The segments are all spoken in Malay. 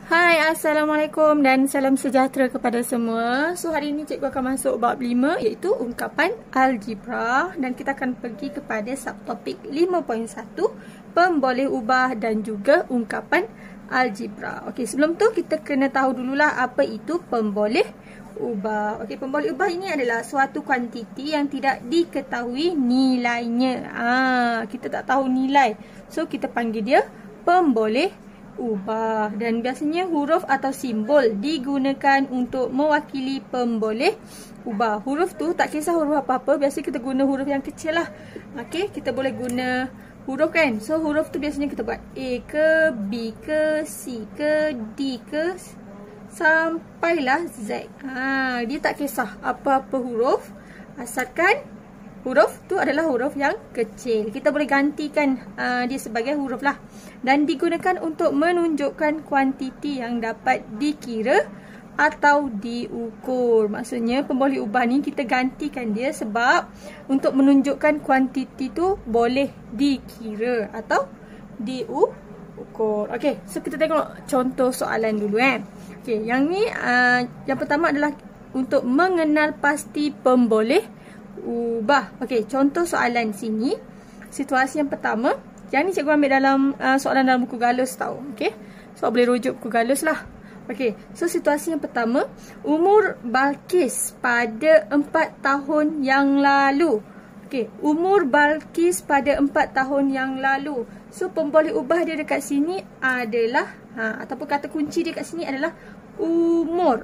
Hai, Assalamualaikum dan salam sejahtera kepada semua. So, hari ini cikgu akan masuk bab 5 iaitu ungkapan algebra dan kita akan pergi kepada subtopik 5.1 pemboleh ubah dan juga ungkapan algebra. Okey, sebelum tu kita kena tahu dululah apa itu pemboleh ubah. Okey, pemboleh ubah ini adalah suatu kuantiti yang tidak diketahui nilainya. Kita tak tahu nilai. So, kita panggil dia pemboleh ubah dan biasanya huruf atau simbol digunakan untuk mewakili pemboleh ubah. Huruf tu tak kisah huruf apa-apa, biasa kita guna huruf yang kecil lah. Okey, kita boleh guna huruf kan. So huruf tu biasanya kita buat A ke, B ke, C ke, D ke sampailah Z. Dia tak kisah apa-apa huruf asalkan huruf tu adalah huruf yang kecil. Kita boleh gantikan dia sebagai huruf lah. Dan digunakan untuk menunjukkan kuantiti yang dapat dikira atau diukur. Maksudnya pemboleh ubah ni kita gantikan dia sebab untuk menunjukkan kuantiti tu boleh dikira atau diukur. Okey, so kita tengok contoh soalan dulu Okey, yang ni yang pertama adalah untuk mengenal pasti pemboleh ubah. Okey, contoh soalan sini. Situasi yang pertama. Yang ni cikgu ambil dalam soalan dalam buku Galus tau. Okey. So boleh rujuk buku Galus lah. Okey. So situasi yang pertama, umur Balkis pada 4 tahun yang lalu. Okey, umur Balkis pada 4 tahun yang lalu. So pemboleh ubah dia dekat sini adalah ataupun kata kunci dia dekat sini adalah umur.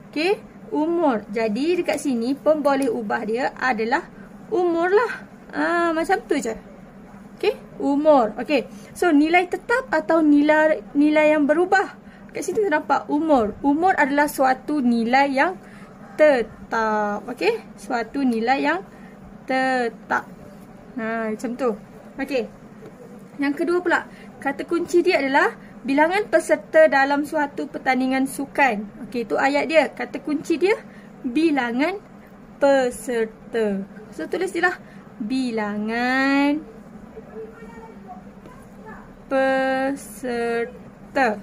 Okey, umur. Jadi dekat sini pemboleh ubah dia adalah umur lah. Macam tu je. Okey, umur. Okey. So nilai tetap atau nilai yang berubah. Kat sini kita nampak umur. Umur adalah suatu nilai yang tetap. Okey, suatu nilai yang tetap. Macam tu. Okey. Yang kedua pula, kata kunci dia adalah bilangan peserta dalam suatu pertandingan sukan. Okey, itu ayat dia. Kata kunci dia bilangan peserta. So tulis dia lah bilangan peserta.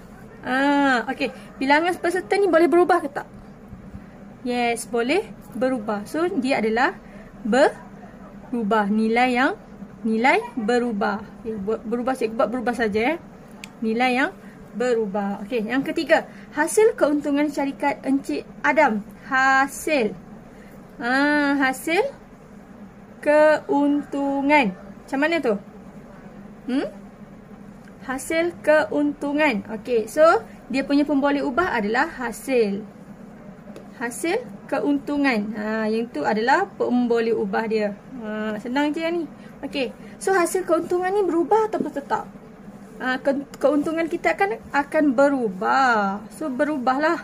Okey, bilangan peserta ni boleh berubah ke tak? Yes, boleh berubah. So dia adalah berubah, nilai berubah. Okay, berubah cikgu buat berubah saja nilai yang berubah. Okey, yang ketiga, hasil keuntungan syarikat Encik Adam. Hasil keuntungan. Macam mana tu? Hasil keuntungan. Okey, so dia punya pemboleh ubah adalah hasil. Hasil keuntungan. Yang tu adalah pemboleh ubah dia. Senang je ni. Okey, so hasil keuntungan ni berubah atau tetap? Keuntungan kita akan berubah. So berubahlah.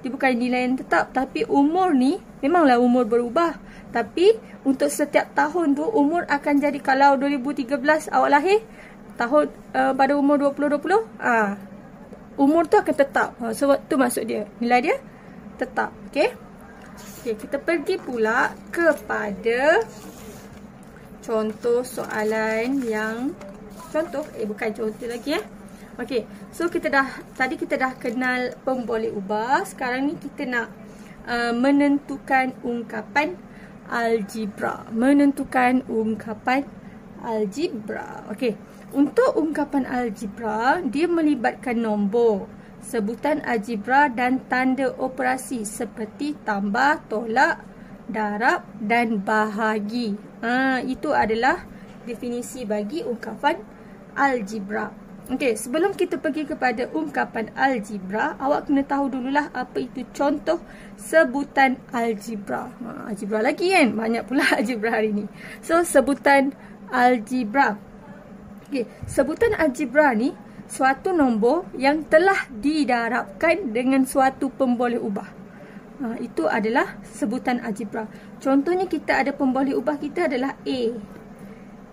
Dia bukan nilai yang tetap, tapi umur ni memanglah umur berubah. Tapi untuk setiap tahun tu umur akan jadi, kalau 2013 awak lahir tahun pada umur 2020, umur tu akan tetap. So tu maksud dia, nilai dia tetap. Okey. Okey, kita pergi pula kepada contoh soalan yang bukan contoh lagi Okey, so tadi kita dah kenal pemboleh ubah. Sekarang ni kita nak menentukan ungkapan algebra. Okey, untuk ungkapan algebra dia melibatkan nombor, sebutan algebra dan tanda operasi seperti tambah, tolak, darab dan bahagi. Itu adalah definisi bagi ungkapan algebra. Okey, sebelum kita pergi kepada ungkapan algebra, awak kena tahu dululah apa itu contoh sebutan algebra. Algebra lagi kan? Banyak pula algebra hari ni. So, sebutan algebra. Okey, sebutan algebra ni suatu nombor yang telah didarabkan dengan suatu pemboleh ubah. Itu adalah sebutan algebra. Contohnya kita ada pemboleh ubah kita adalah A.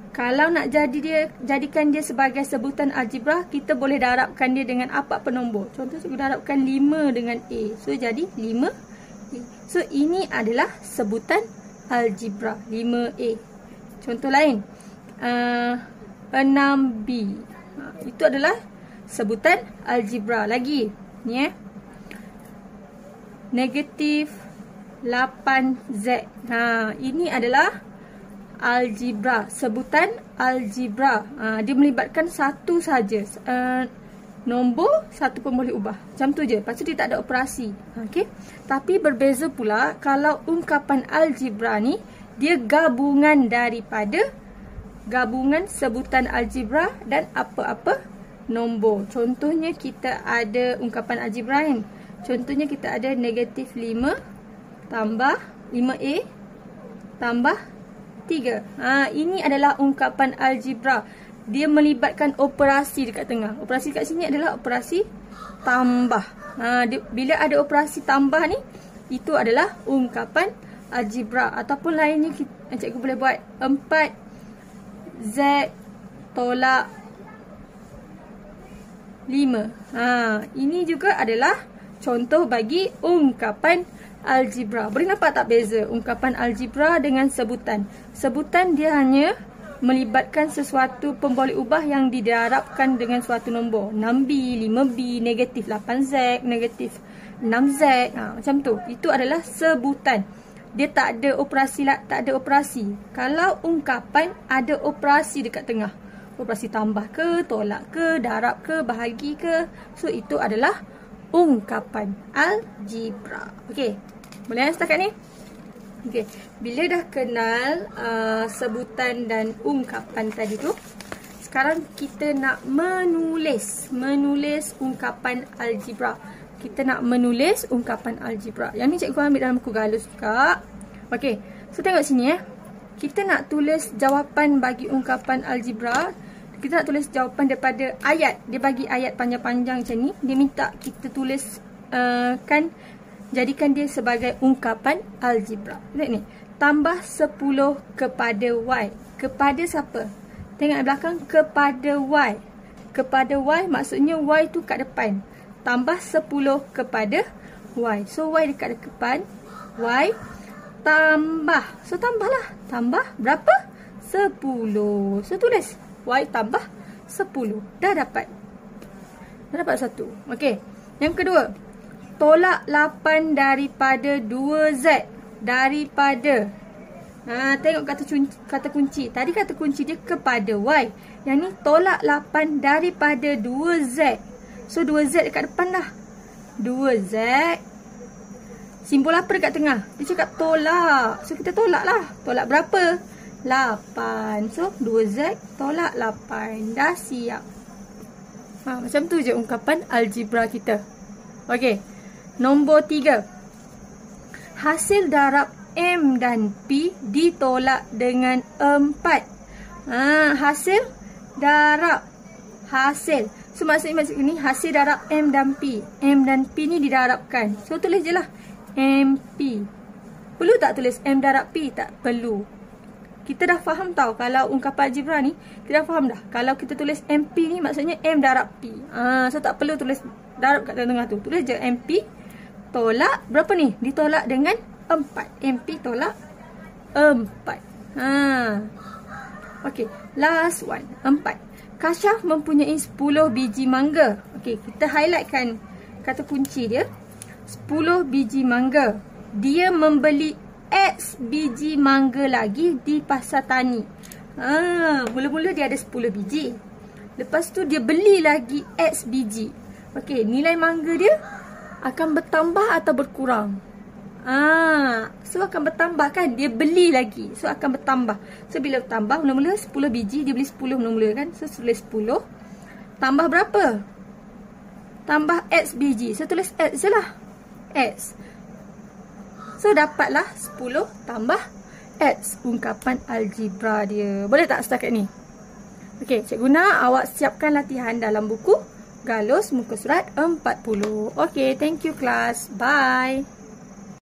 Kalau nak jadikan dia sebagai sebutan algebra, kita boleh darabkan dia dengan apa nombor. Contoh cikgu darabkan 5 dengan A. So jadi 5A. So ini adalah sebutan algebra 5A. Contoh lain 6B. Itu adalah sebutan algebra. Lagi ni negatif 8Z. Ini adalah algebra, sebutan algebra. Dia melibatkan satu saja, nombor, satu pun boleh ubah. Macam tu je. Lepas tu dia tak ada operasi. Okey. Tapi berbeza pula kalau ungkapan algebra ni dia gabungan daripada gabungan sebutan algebra dan apa-apa nombor. Contohnya kita ada ungkapan algebra kan. Contohnya kita ada negatif 5 tambah 5A tambah 3. Ini adalah ungkapan algebra. Dia melibatkan operasi dekat tengah. Operasi kat sini adalah operasi tambah. Bila ada operasi tambah ni, itu adalah ungkapan algebra. Ataupun lainnya cikgu boleh buat 4Z tolak 5. Ini juga adalah contoh bagi ungkapan algebra. Boleh nampak tak beza ungkapan algebra dengan sebutan? Sebutan dia hanya melibatkan sesuatu pemboleh ubah yang didarabkan dengan suatu nombor. 6B, 5B, negatif 8Z, negatif 6Z. Macam tu. Itu adalah sebutan. Dia tak ada operasi, tak ada operasi. Kalau ungkapan ada operasi dekat tengah. Operasi tambah ke, tolak ke, darab ke, bahagi ke. So itu adalah ungkapan algebra. Okey. Boleh setakat ni? Okey. Bila dah kenal sebutan dan ungkapan tadi tu, sekarang kita nak menulis ungkapan algebra. Kita nak menulis ungkapan algebra. Yang ni cikgu ambil dalam buku galus juga. Okey. So tengok sini Kita nak tulis jawapan bagi ungkapan algebra. Kita nak tulis jawapan daripada ayat. Dia bagi ayat panjang-panjang macam ni. Dia minta kita tulis jadikan dia sebagai ungkapan algebra. Lihat ni. Tambah 10 kepada Y. Kepada siapa? Tengok belakang. Kepada Y. Kepada Y maksudnya Y tu kat depan. Tambah 10 kepada Y. So Y dekat depan. Y tambah. So tambahlah. Tambah berapa? 10. So tulis Y tambah 10. Dah dapat. Dah dapat 1. Okey. Yang kedua. Tolak 8 daripada 2Z. Daripada. Tengok kata kunci. Tadi kata kunci dia kepada Y. Yang ni tolak 8 daripada 2Z. So 2Z dekat depan dah. 2Z. Simbol apa dekat tengah? Dia cakap tolak. So kita tolak lah. Tolak berapa? 8. So 2Z tolak 8. Dah siap. Macam tu je ungkapan algebra kita. Okey. Nombor 3. Hasil darab M dan P ditolak dengan 4. Hasil darab. Hasil. So maksudnya ni hasil darab M dan P. M dan P ni didarabkan. So tulis je lah. MP. Perlu tak tulis M darab P? Tak perlu. Kita dah faham tau. Kalau ungkapan algebra ni, kita dah faham dah. Kalau kita tulis MP ni maksudnya M darab P. So tak perlu tulis darab kat tengah tu. Tulis je MP tolak berapa ni? Ditolak dengan 4. MP tolak 4. Okey, last one. 4. Kasyaf mempunyai 10 biji mangga. Okey, kita highlightkan kata kunci dia. 10 biji mangga. Dia membeli X biji mangga lagi di pasar tani. Mula-mula dia ada 10 biji. Lepas tu dia beli lagi X biji. Okey, nilai mangga dia akan bertambah atau berkurang? So akan bertambah kan? Dia beli lagi. So akan bertambah. So bila bertambah, mula-mula 10 biji. Dia beli 10 mula-mula kan? So tulis 10. Tambah berapa? Tambah X biji. So tulis X je lah. X. So dapatlah 10 tambah X. Ungkapan algebra dia. Boleh tak setakat ni? Okey, cikgu nak awak siapkan latihan dalam buku Galus muka surat 40. Okey, thank you class. Bye.